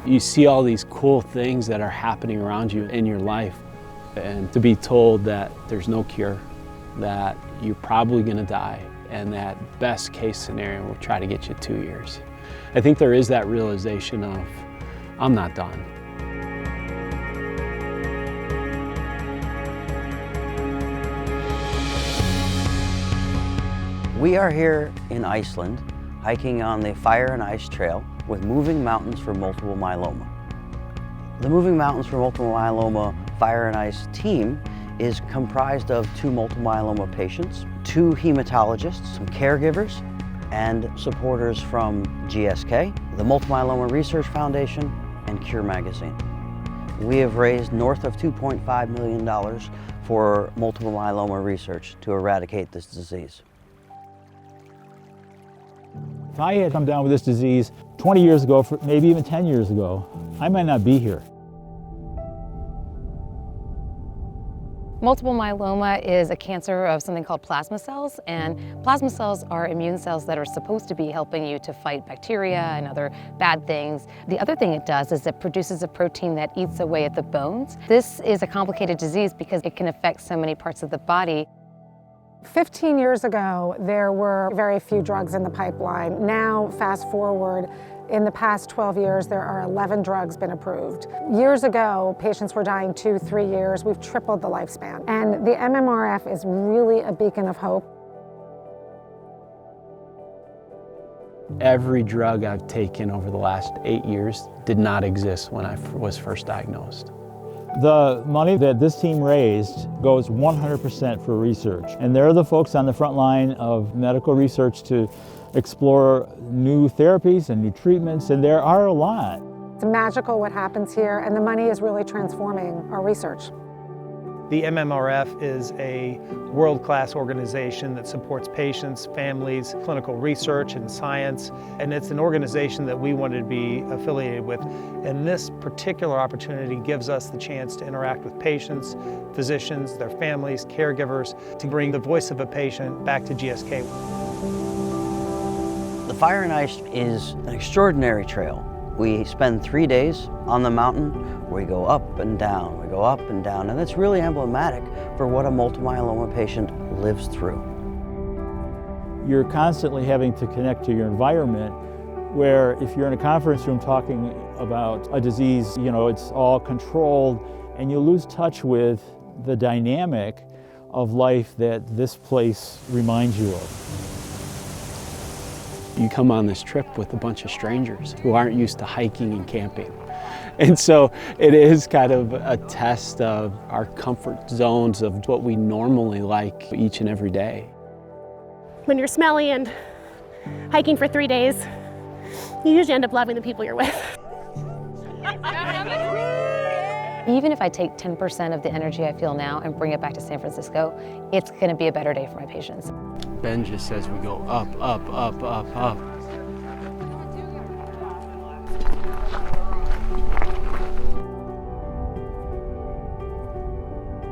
You see all these cool things that are happening around you in your life, and to be told that there's no cure, that you're probably gonna die, and that best case scenario will try to get you 2 years. I think there is that realization of, I'm not done. We are here in Iceland, hiking on the Fire and Ice Trail with Moving Mountains for Multiple Myeloma. The Moving Mountains for Multiple Myeloma Fire and Ice team is comprised of 2 multiple myeloma patients, 2 hematologists, some caregivers, and supporters from GSK, the Multiple Myeloma Research Foundation, and Cure Magazine. We have raised north of $2.5 million for multiple myeloma research to eradicate this disease. If I had come down with this disease 20 years ago, maybe even 10 years ago, I might not be here. Multiple myeloma is a cancer of something called plasma cells, and plasma cells are immune cells that are supposed to be helping you to fight bacteria and other bad things. The other thing it does is it produces a protein that eats away at the bones. This is a complicated disease because it can affect so many parts of the body. 15 years ago, there were very few drugs in the pipeline. Now, fast forward, in the past 12 years, there are 11 drugs been approved. Years ago, patients were dying 2, 3 years. We've tripled the lifespan. And the MMRF is really a beacon of hope. Every drug I've taken over the last 8 years did not exist when I was first diagnosed. The money that this team raised goes 100% for research. And they're the folks on the front line of medical research to explore new therapies and new treatments, and there are a lot. It's magical what happens here, and the money is really transforming our research. The MMRF is a world-class organization that supports patients, families, clinical research and science, and it's an organization that we wanted to be affiliated with. And this particular opportunity gives us the chance to interact with patients, physicians, their families, caregivers, to bring the voice of a patient back to GSK. The Fire and Ice is an extraordinary trail. We spend 3 days on the mountain where we go up and down, we go up and down, and it's really emblematic for what a multiple myeloma patient lives through. You're constantly having to connect to your environment, where if you're in a conference room talking about a disease, you know, it's all controlled, and you lose touch with the dynamic of life that this place reminds you of. You come on this trip with a bunch of strangers who aren't used to hiking and camping. And so it is kind of a test of our comfort zones of what we normally like each and every day. When you're smelly and hiking for 3 days, you usually end up loving the people you're with. Even if I take 10% of the energy I feel now and bring it back to San Francisco, it's going to be a better day for my patients. Ben just says we go up, up, up, up, up.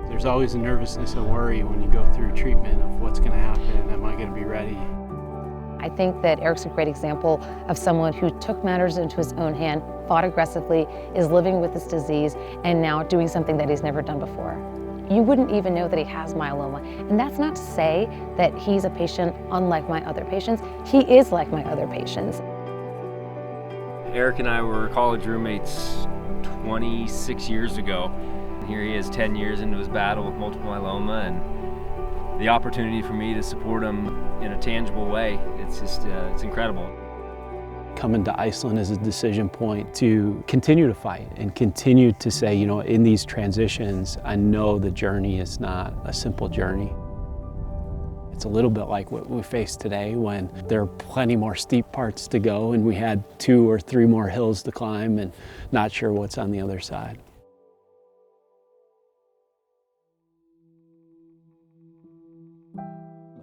There's always a nervousness and worry when you go through treatment of what's going to happen. Am I going to be ready? I think that Eric's a great example of someone who took matters into his own hand, fought aggressively, is living with this disease, and now doing something that he's never done before. You wouldn't even know that he has myeloma. And that's not to say that he's a patient unlike my other patients. He is like my other patients. Eric and I were college roommates 26 years ago. Here he is 10 years into his battle with multiple myeloma, and the opportunity for me to support him in a tangible way, it's just, it's incredible. Coming to Iceland is a decision point to continue to fight and continue to say, you know, in these transitions, I know the journey is not a simple journey. It's a little bit like what we face today when there are plenty more steep parts to go and we had 2 or 3 more hills to climb and not sure what's on the other side.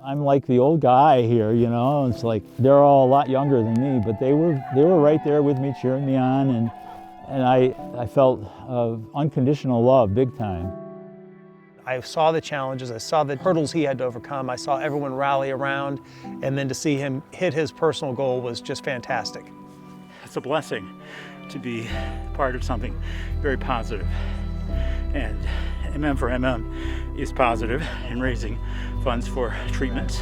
I'm like the old guy here, you know. It's like they're all a lot younger than me, but they were right there with me, cheering me on, and I felt unconditional love, big time. I saw the challenges, I saw the hurdles he had to overcome, I saw everyone rally around, and then to see him hit his personal goal was just fantastic. It's a blessing. to be part of something very positive. And MM4MM is positive in raising funds for treatments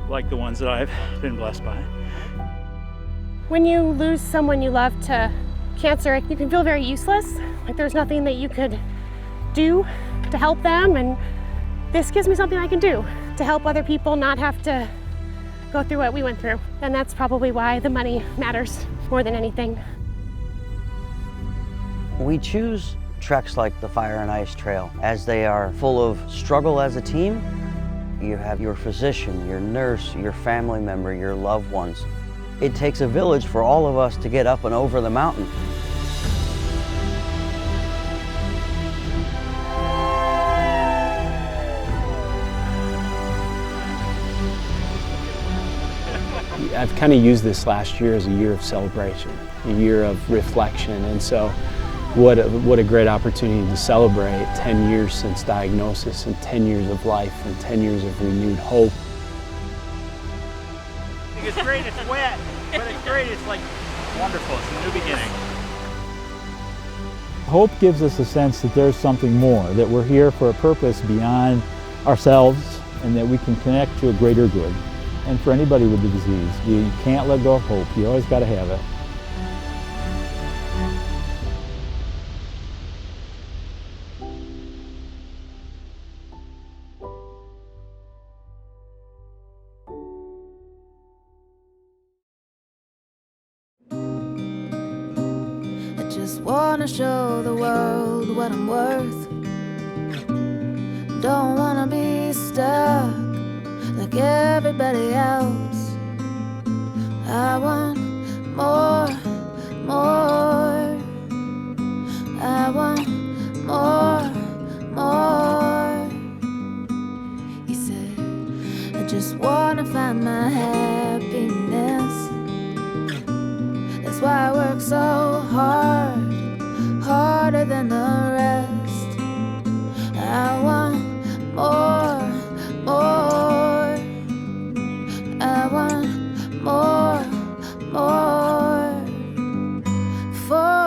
like the ones that I've been blessed by. When you lose someone you love to cancer, you can feel very useless, like there's nothing that you could do to help them, and this gives me something I can do to help other people not have to go through what we went through. And that's probably why the money matters more than anything. We choose treks like the Fire and Ice Trail as they are full of struggle as a team. You have your physician, your nurse, your family member, your loved ones. It takes a village for all of us to get up and over the mountain. I've kind of used this last year as a year of celebration, a year of reflection, and so what a great opportunity to celebrate 10 years since diagnosis and 10 years of life and 10 years of renewed hope. It's great, it's wet, but it's great, it's like wonderful, it's a new beginning. Hope gives us a sense that there's something more, that we're here for a purpose beyond ourselves and that we can connect to a greater good. And for anybody with the disease, you can't let go of hope, you always got to have it. Just wanna show the world what I'm worth. Don't wanna be stuck like everybody else. I want more, more. I want more, more. He said, I just wanna find my happiness. That's why I work so hard, harder than the rest. I want more, more. I want more, more. For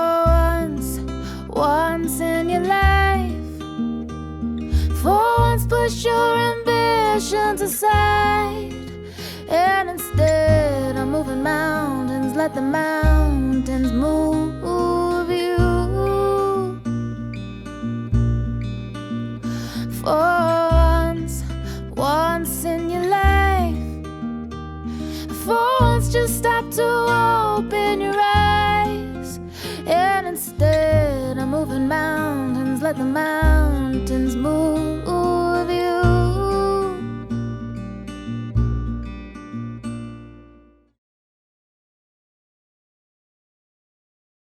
once in your life, for once push your ambitions aside, and instead of moving mountains, let the mountains move you. For once in your life, for once just stop to open your eyes, and instead of moving mountains, let the mountains move